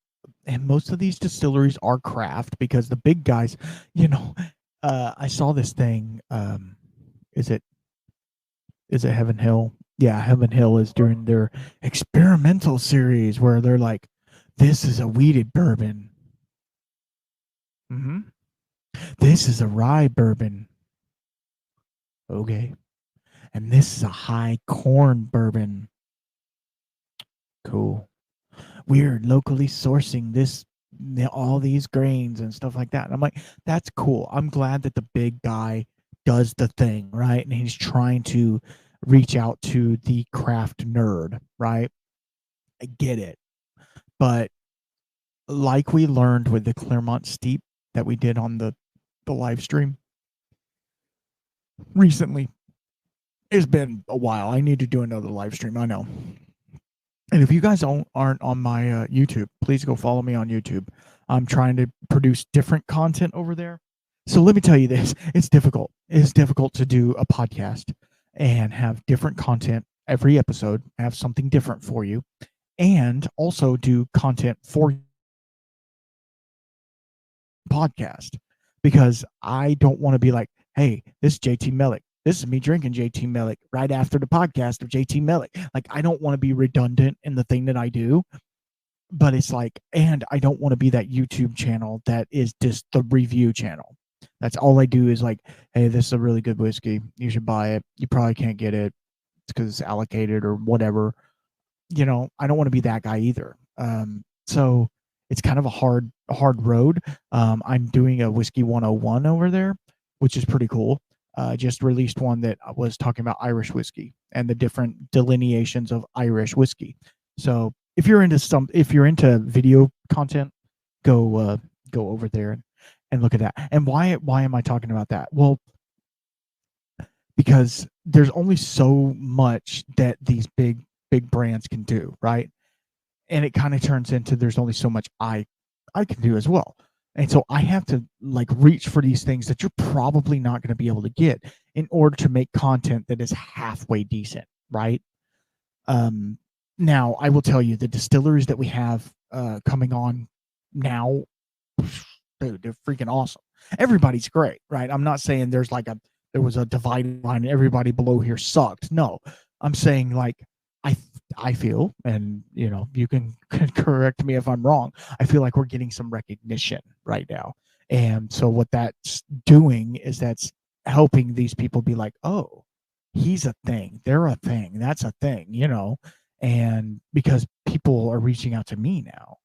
and most of these distilleries are craft, because the big guys, I saw this thing. Is it Heaven Hill? Yeah, Heaven Hill is doing their experimental series where they're like, this is a wheated bourbon. Mm-hmm. This is a rye bourbon. Okay. And this is a high corn bourbon. Cool. We're locally sourcing all these grains and stuff like that. And I'm like, that's cool. I'm glad that the big guy does the thing, right? And he's trying to reach out to the craft nerd, right? I get it. But like we learned with the Claremont Steep that we did on the live stream recently, it's been a while. I need to do another live stream, I know. And if you guys aren't on my YouTube, please go follow me on YouTube. I'm trying to produce different content over there. So let me tell you this, it's difficult. It's difficult to do a podcast and have different content every episode, have something different for you, and also do content for podcast, because I don't want to be like, hey, this is JT Mellick. This is me drinking JT Mellick right after the podcast of JT Mellick. Like, I don't want to be redundant in the thing that I do, but it's like, and I don't want to be that YouTube channel that is just the review channel. That's all I do is like, hey, this is a really good whiskey. You should buy it. You probably can't get it. It's because it's allocated or whatever. I don't want to be that guy either. So it's kind of a hard road. I'm doing a whiskey 101 over there, which is pretty cool. Just released one that was talking about Irish whiskey and the different delineations of Irish whiskey. So if you're into video content, go over there and look at that. And why am I talking about that? Well, because there's only so much that these big brands can do, right? And it kind of turns into there's only so much I can do as well. And so I have to like reach for these things that you're probably not going to be able to get in order to make content that is halfway decent, right? Now I will tell you, the distilleries that we have coming on now, dude, they're freaking awesome. Everybody's great, right? I'm not saying there was a dividing line and everybody below here sucked. No, I'm saying like I feel, and you can correct me if I'm wrong, I feel like we're getting some recognition right now. And so what that's doing is that's helping these people be like, oh, he's a thing, they're a thing, that's a thing, and because people are reaching out to me now,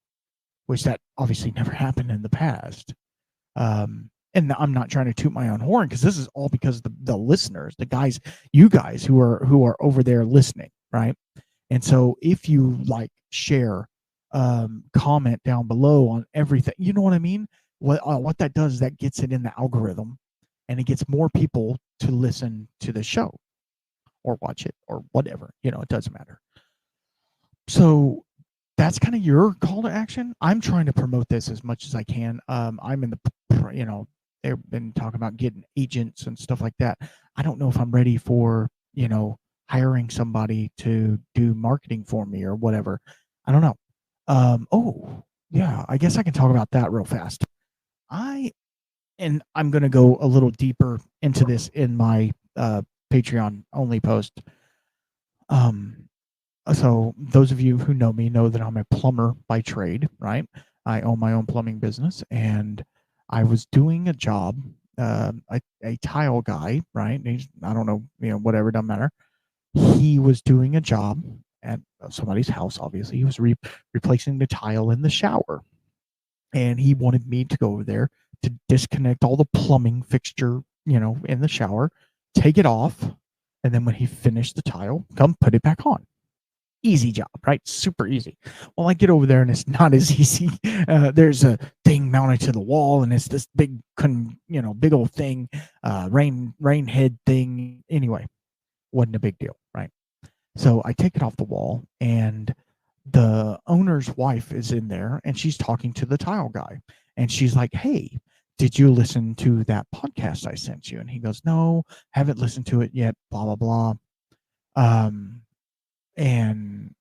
which that obviously never happened in the past. And I'm not trying to toot my own horn, because this is all because the listeners, you guys who are over there listening, right? And so if you like, share, comment down below on everything, you know what I mean? What that does is that gets it in the algorithm, and it gets more people to listen to the show or watch it or whatever, it doesn't matter. So that's kind of your call to action. I'm trying to promote this as much as I can. I'm in the, they've been talking about getting agents and stuff like that. I don't know if I'm ready for, hiring somebody to do marketing for me or whatever. I don't know. Oh, yeah, I guess I can talk about that real fast. And I'm going to go a little deeper into this in my Patreon only post. So those of you who know me know that I'm a plumber by trade, right? I own my own plumbing business, and I was doing a job, a tile guy, right? I don't know, whatever, doesn't matter. He was doing a job at somebody's house. Obviously, he was replacing the tile in the shower, and he wanted me to go over there to disconnect all the plumbing fixture, in the shower, take it off, and then when he finished the tile, come put it back on. Easy job, right? Super easy. Well, I get over there and it's not as easy. There's a thing mounted to the wall, and it's this big, big old thing, rain head thing. Anyway, wasn't a big deal, right? So I take it off the wall, and the owner's wife is in there, and she's talking to the tile guy, and she's like, "Hey, did you listen to that podcast I sent you?" And he goes, "No, haven't listened to it yet." Blah blah blah. And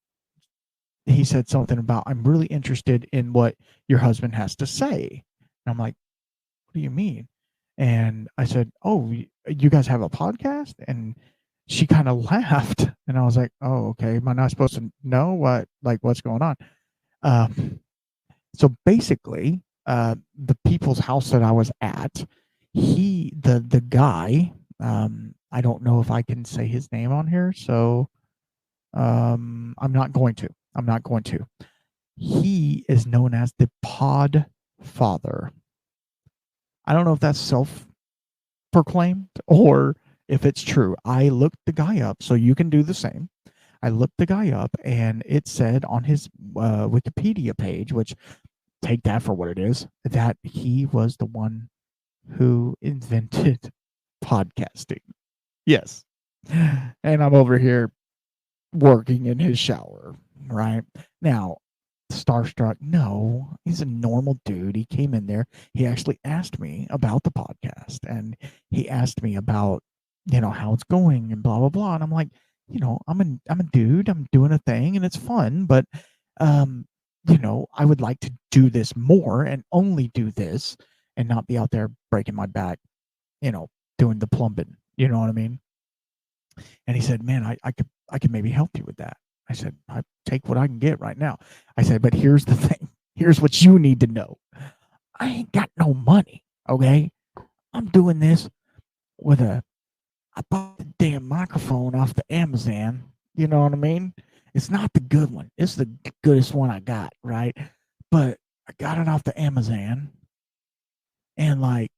he said something about, "I'm really interested in what your husband has to say." And I'm like, "What do you mean?" And I said, "Oh, you guys have a podcast?" And she kind of laughed, and I was like, "Oh, okay. Am I not supposed to know what's going on?" So basically, the people's house that I was at, the guy, I don't know if I can say his name on here, so I'm not going to. He is known as the Pod Father. I don't know if that's self-proclaimed or if it's true. I looked the guy up, so you can do the same. I looked the guy up, and it said on his Wikipedia page, which, take that for what it is, that he was the one who invented podcasting. Yes. And I'm over here working in his shower, right? Now, starstruck, no, he's a normal dude. He came in there. He actually asked me about the podcast, and he asked me about, how it's going and blah blah blah. And I'm like, I'm a dude. I'm doing a thing, and it's fun, but I would like to do this more and only do this and not be out there breaking my back, doing the plumbing. You know what I mean? And he said, "Man, I could maybe help you with that." I said, "I take what I can get right now." I said, "But here's the thing. Here's what you need to know. I ain't got no money, okay? I'm doing this I bought the damn microphone off the Amazon. You know what I mean? It's not the good one. It's the goodest one I got, right? But I got it off the Amazon, and I'm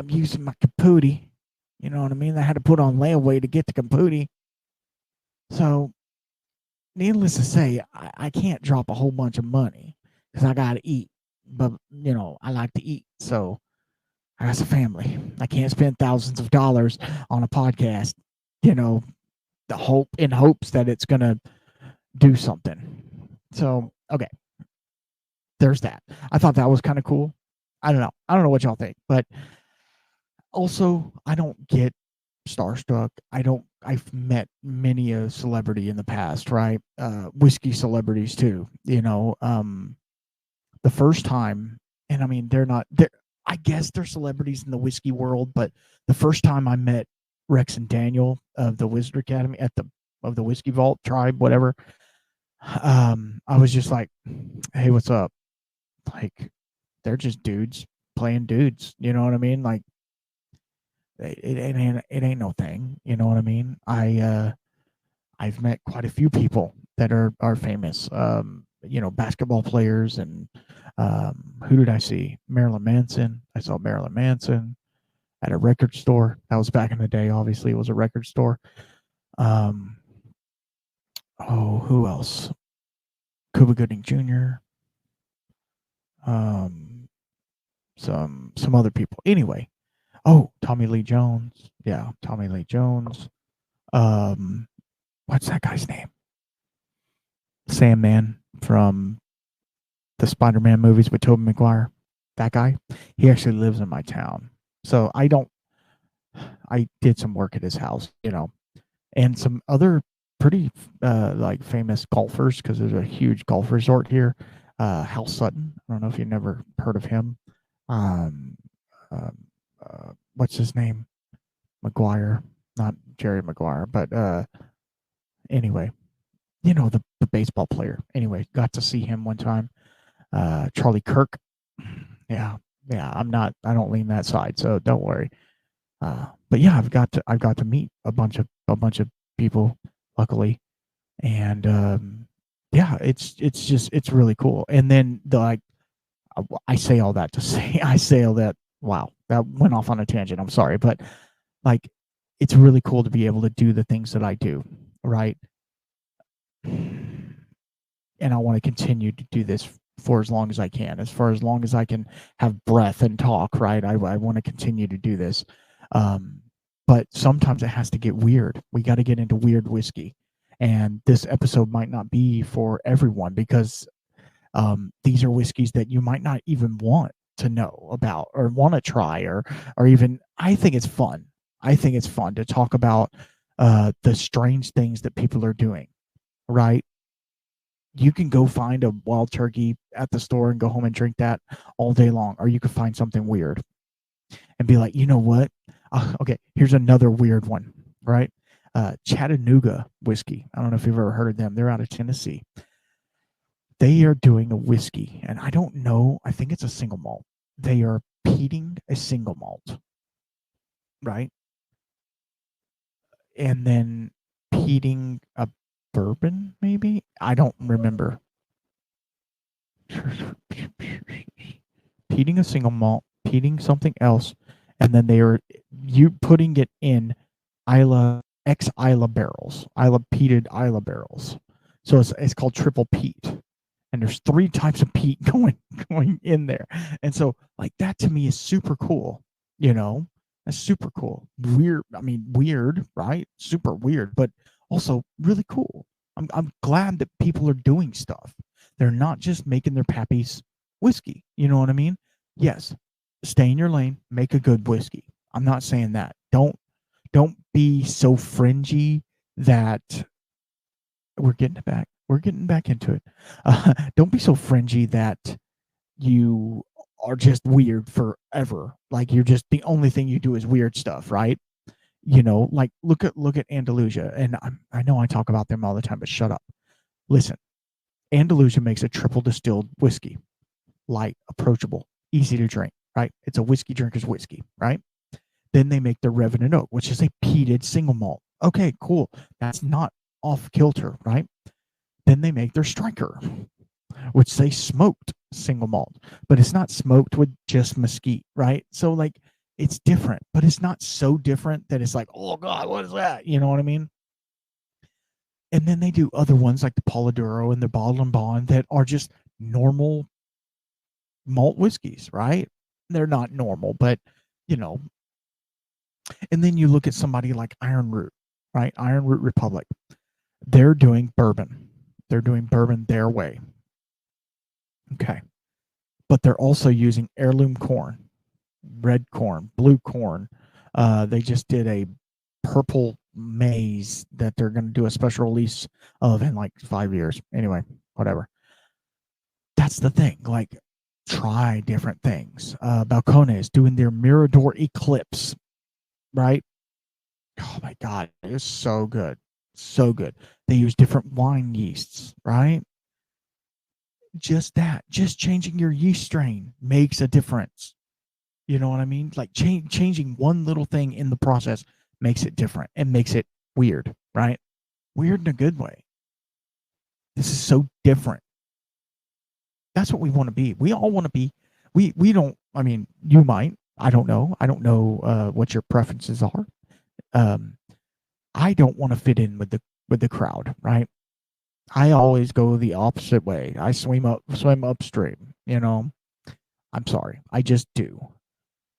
using my caputi. You know what I mean? I had to put on layaway to get the caputi. So, needless to say, I can't drop a whole bunch of money because I got to eat. But, I like to eat. So, I got a family. I can't spend thousands of dollars on a podcast, in hopes that it's going to do something. So, okay. There's that. I thought that was kind of cool. I don't know what y'all think, but also I don't get starstruck. I've met many a celebrity in the past, right? Whiskey celebrities too, the first time, and I mean, I guess they're celebrities in the whiskey world, but the first time I met Rex and Daniel of the Wizard Academy of the Whiskey Vault tribe, whatever, I was just like, "Hey, what's up?" Like, they're just dudes playing dudes. You know what I mean? Like, it ain't no thing. You know what I mean? I've met quite a few people that are famous. Basketball players, and who did I see? Marilyn Manson. I saw Marilyn Manson at a record store. That was back in the day. Obviously, it was a record store. Who else? Cuba Gooding Jr. Some other people. Anyway, Tommy Lee Jones. Yeah, Tommy Lee Jones. What's that guy's name? Sandman from the Spider-Man movies with Tobey Maguire. That guy. He actually lives in my town. So I did some work at his house, and some other pretty like famous golfers, because there's a huge golf resort here. Hal Sutton. I don't know if you've never heard of him. Um, um, what's his name? McGuire, not Jerry Maguire, but anyway, the baseball player. Anyway, got to see him one time. Charlie Kirk. Yeah, yeah. I don't lean that side, so don't worry. But yeah, I've got to meet a bunch of people, luckily, and yeah, it's really cool. And then I say all that to say I say all that. Wow, that went off on a tangent. I'm sorry, but like, it's really cool to be able to do the things that I do, right? And I want to continue to do this for as long as I can, as long as I can have breath and talk, right? I want to continue to do this. But sometimes it has to get weird. We got to get into weird whiskey. And this episode might not be for everyone, because these are whiskeys that you might not even want to know about or want to try, or even, I think it's fun. I think it's fun to talk about the strange things that people are doing, right? You can go find a wild turkey at the store and go home and drink that all day long, or you could find something weird and be like, you know what? Okay, here's another weird one, right? Chattanooga whiskey. I don't know if you've ever heard of them. They're out of Tennessee. They are doing a whiskey, and I don't know. I think it's a single malt. They are peating a single malt, right? And then peating a bourbon, maybe? I don't remember. Peating a single malt, peating something else, and then they are you putting it in Isla barrels, peated Isla barrels. So it's called triple peat, and there's 3 types of peat going in there, and so like that to me is super cool. That's super cool. Weird. I mean, weird, right? Super weird, but also really cool. I'm glad that people are doing stuff. They're not just making their pappies whiskey. You know what I mean? Yes, stay in your lane, make a good whiskey. I'm not saying that. Don't be so fringy that we're getting it back. We're getting back into it. Don't be so fringy that you are just weird forever. Like, you're just, the only thing you do is weird stuff, right? Like, look at Andalusia, and I know I talk about them all the time, but shut up. Listen, Andalusia makes a triple distilled whiskey, light, approachable, easy to drink, right? It's a whiskey drinker's whiskey, right? Then they make the Revenant Oak, which is a peated single malt. Okay, cool. That's not off kilter, right? Then they make their Striker, which they smoked single malt, but it's not smoked with just mesquite, right? So like, it's different, but it's not so different that it's like, oh God, what is that? You know what I mean? And then they do other ones like the Polidoro and the Bottle and Bond that are just normal malt whiskeys, right? They're not normal, but you know. And then you look at somebody like Iron Root, right? Iron Root Republic. They're doing bourbon. They're doing bourbon their way. Okay. But they're also using heirloom corn, red corn, blue corn. They just did a purple maize that they're going to do a special release of in like 5 years. Anyway, whatever. That's the thing. Like, try different things. Balcones is doing their Mirador Eclipse, right? Oh my God, it's so good. So good. They use different wine yeasts, right? Just that, just changing your yeast strain makes a difference. You know what I mean? Like, changing one little thing in the process makes it different and makes it weird, right? Weird in a good way. This is so different. That's what we want to be. We all want to be. We don't. I mean, you might. I don't know. I don't know what your preferences are. I don't want to fit in with the crowd, right? I always go the opposite way. I swim upstream. I'm sorry. I just do.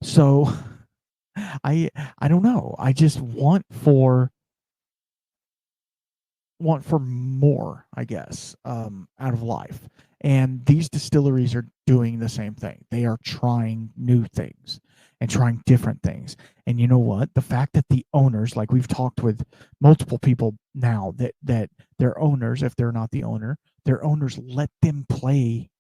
So I don't know. I just want for more, I guess, out of life. And these distilleries are doing the same thing. They are trying new things. and trying different things. And you know what? The fact that the owners, like we've talked with multiple people now, that their owners, if they're not the owner, their owners let them play,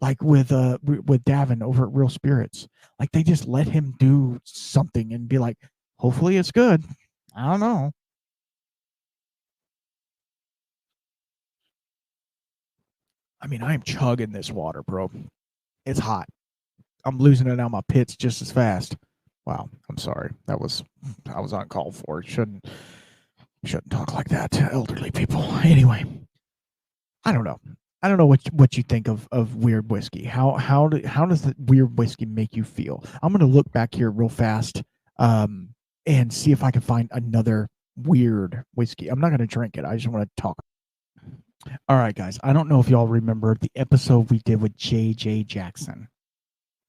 like with Davin over at Real Spirits. Like they just let him do something and be like, hopefully it's good. I don't know. I mean, I am chugging this water, bro. It's hot. I'm losing it out my pits just as fast. Wow, I'm sorry. I was uncalled for. Shouldn't talk like that to elderly people. Anyway, I don't know. I don't know what you think of weird whiskey. How does the weird whiskey make you feel? I'm gonna look back here real fast, and see if I can find another weird whiskey. I'm not gonna drink it. I just want to talk. All right, guys. I don't know if y'all remember the episode we did with J.J. Jackson.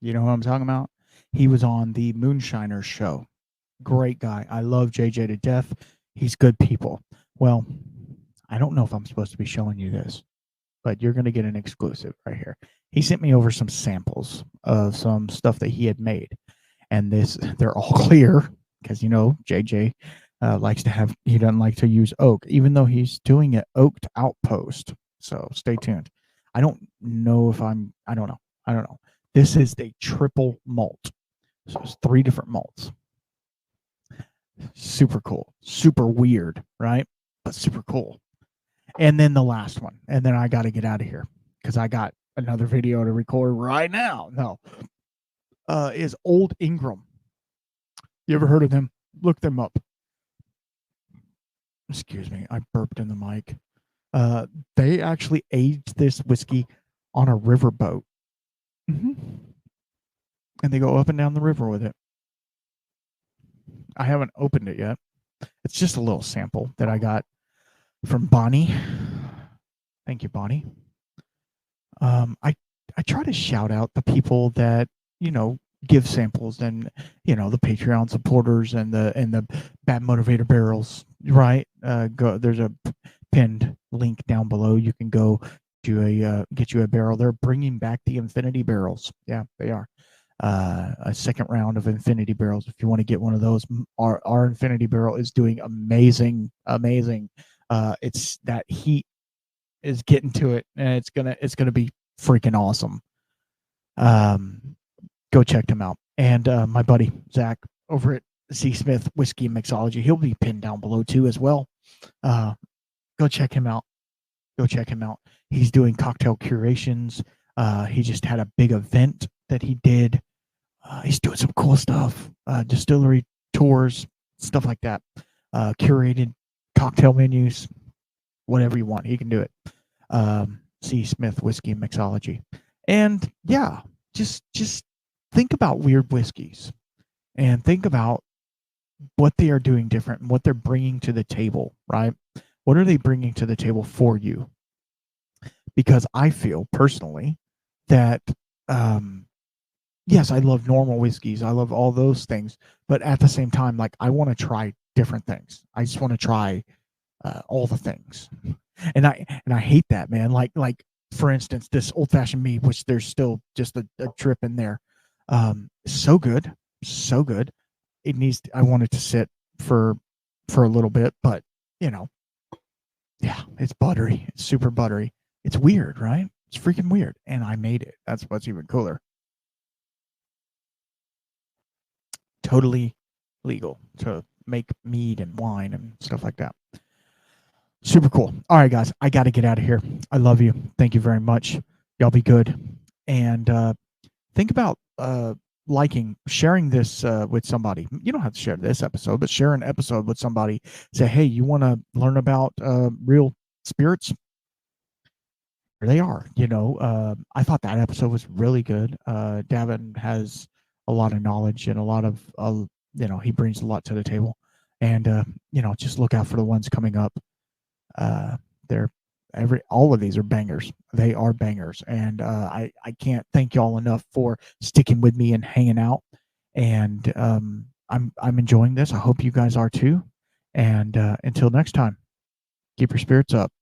You know who I'm talking about? He was on the Moonshiner show. Great guy. I love JJ to death. He's good people. Well, I don't know if I'm supposed to be showing you this, but you're going to get an exclusive right here. He sent me over some samples of some stuff that he had made. And they're all clear because, JJ likes to have, he doesn't like to use oak, even though he's doing an oaked outpost. So stay tuned. I don't know. This is a triple malt. So it's 3 different malts. Super cool. Super weird, right? But super cool. And then the last one. And then I got to get out of here because I got another video to record right now. No. Is Old Ingram. You ever heard of them? Look them up. Excuse me. I burped in the mic. They actually aged this whiskey on a riverboat. Mm-hmm. And they go up and down the river with it. I haven't opened it yet. It's just a little sample that I got from Bonnie. Thank you, Bonnie. I try to shout out the people that, give samples and, the Patreon supporters and the Bad Motivator Barrels, right? There's a pinned link down below. You can go to get you a barrel. They're bringing back the Infinity Barrels. Yeah, they are. A second round of Infinity Barrels. If you want to get one of those, our Infinity Barrel is doing amazing. It's that heat is getting to it, and it's gonna be freaking awesome. Go check them out. And my buddy Zach over at C. Smith Whiskey and Mixology, he'll be pinned down below too as well. Go check him out. He's doing cocktail curations. He just had a big event that he did. He's doing some cool stuff, distillery tours, stuff like that, curated cocktail menus, whatever you want, he can do it. C. Smith Whiskey and Mixology. And yeah, just think about weird whiskeys and think about what they are doing different and what they're bringing to the table, right? What are they bringing to the table for you? Because I feel personally that, yes, I love normal whiskeys. I love all those things. But at the same time, like, I want to try different things. I just want to try all the things. And I hate that, man. Like for instance, this old fashioned mead, which there's still just a drip in there. So good. It needs, I want it to sit for a little bit, but yeah, it's buttery. It's super buttery. It's weird, right? It's freaking weird. And I made it. That's what's even cooler. Totally legal to make mead and wine and stuff like that. Super cool. All right, guys, I got to get out of here. I love you. Thank you very much. Y'all be good. And think about sharing this with somebody. You don't have to share this episode, but share an episode with somebody. Say, hey, you want to learn about real spirits? Here they are. I thought that episode was really good. Davin has a lot of knowledge and a lot of, he brings a lot to the table. And, just look out for the ones coming up. All of these are bangers. They are bangers. And I can't thank y'all enough for sticking with me and hanging out. And I'm enjoying this. I hope you guys are too. And until next time, keep your spirits up.